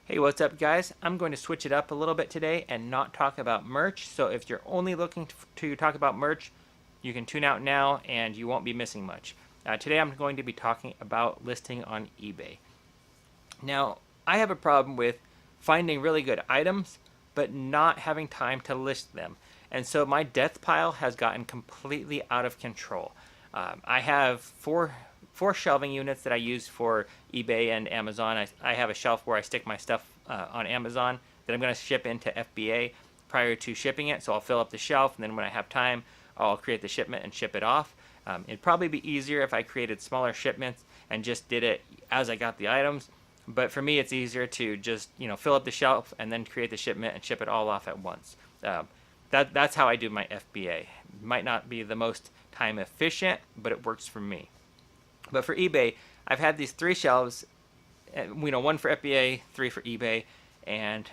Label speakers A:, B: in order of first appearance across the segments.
A: Hey, what's up, guys? I'm going to switch it up a little bit today and not talk about merch. So if you're only looking to talk about merch, you can tune out now and you won't be missing much. Today I'm going to be talking about listing on eBay. Now, I have a problem with finding really good items, but not having time to list them. And so my death pile has gotten completely out of control. I have four shelving units that I use for eBay and Amazon. I have a shelf where I stick my stuff on Amazon that I'm going to ship into FBA prior to shipping it. So I'll fill up the shelf, and then when I have time, I'll create the shipment and ship it off. It'd probably be easier if I created smaller shipments and just did it as I got the items. But for me, it's easier to just fill up the shelf and then create the shipment and ship it all off at once. That's how I do my FBA. Might not be the most time efficient, but it works for me. But for eBay, I've had these three shelves, one for FBA, three for eBay, and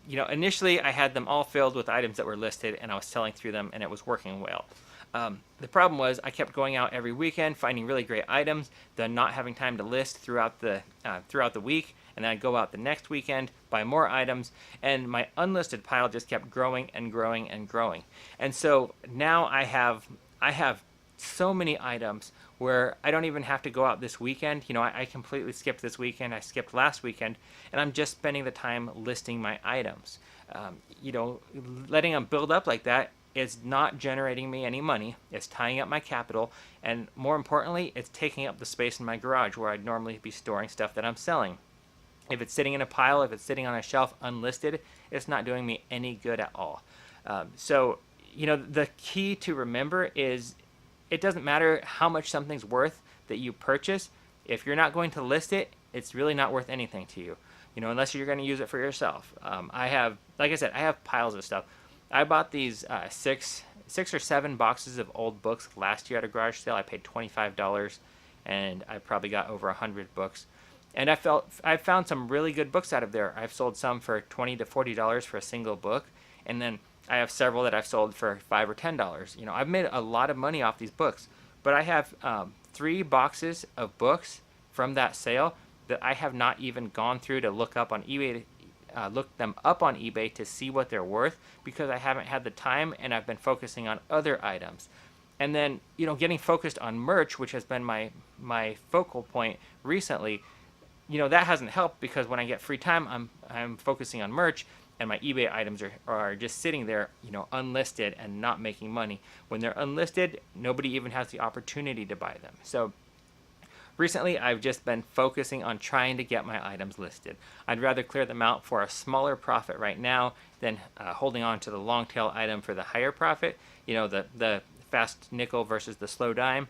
A: initially I had them all filled with items that were listed, and I was selling through them, and it was working well. The problem was I kept going out every weekend, finding really great items, then not having time to list throughout the week, and then I'd go out the next weekend, buy more items, and my unlisted pile just kept growing and growing and growing. And so now I have so many items where I don't even have to go out this weekend. I completely skipped this weekend. I skipped last weekend, and I'm just spending the time listing my items. Letting them build up like that is not generating me any money. It's tying up my capital, and more importantly, it's taking up the space in my garage where I'd normally be storing stuff that I'm selling. If it's sitting in a pile, if it's sitting on a shelf unlisted, it's not doing me any good at all. The key to remember is it doesn't matter how much something's worth that you purchase. If you're not going to list it, it's really not worth anything to you, unless you're going to use it for yourself. Like I said, I have piles of stuff. I bought these six or seven boxes of old books last year at a garage sale. I paid $25, and I probably got over 100 books. And I found some really good books out of there. I've sold some for $20 to $40 for a single book, and then I have several that I've sold for $5 or $10. I've made a lot of money off these books, but I have 3 boxes of books from that sale that I have not even gone through to look up on eBay. Look them up on eBay to see what they're worth because I haven't had the time and I've been focusing on other items. And then, getting focused on merch, which has been my focal point recently, that hasn't helped because when I get free time, I'm focusing on merch, and my eBay items are just sitting there, unlisted and not making money. When they're unlisted, nobody even has the opportunity to buy them. So recently, I've just been focusing on trying to get my items listed. I'd rather clear them out for a smaller profit right now than holding on to the long tail item for the higher profit, the fast nickel versus the slow dime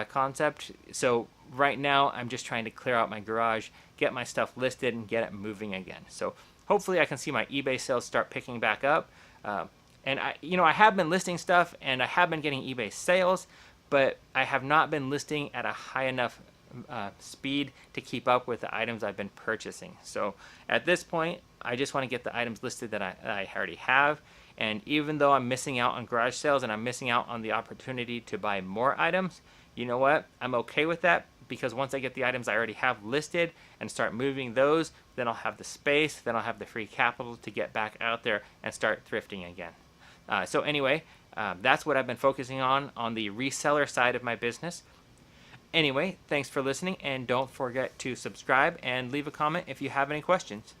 A: concept. So right now, I'm just trying to clear out my garage, get my stuff listed, and get it moving again. So hopefully I can see my eBay sales start picking back up. And I have been listing stuff, and I have been getting eBay sales, but I have not been listing at a high enough speed to keep up with the items I've been purchasing. So at this point, I just want to get the items listed that I already have. And even though I'm missing out on garage sales and I'm missing out on the opportunity to buy more items, you know what? I'm okay with that because once I get the items I already have listed and start moving those, then I'll have the space, then I'll have the free capital to get back out there and start thrifting again. So anyway, that's what I've been focusing on the reseller side of my business. Anyway, thanks for listening, and don't forget to subscribe and leave a comment if you have any questions.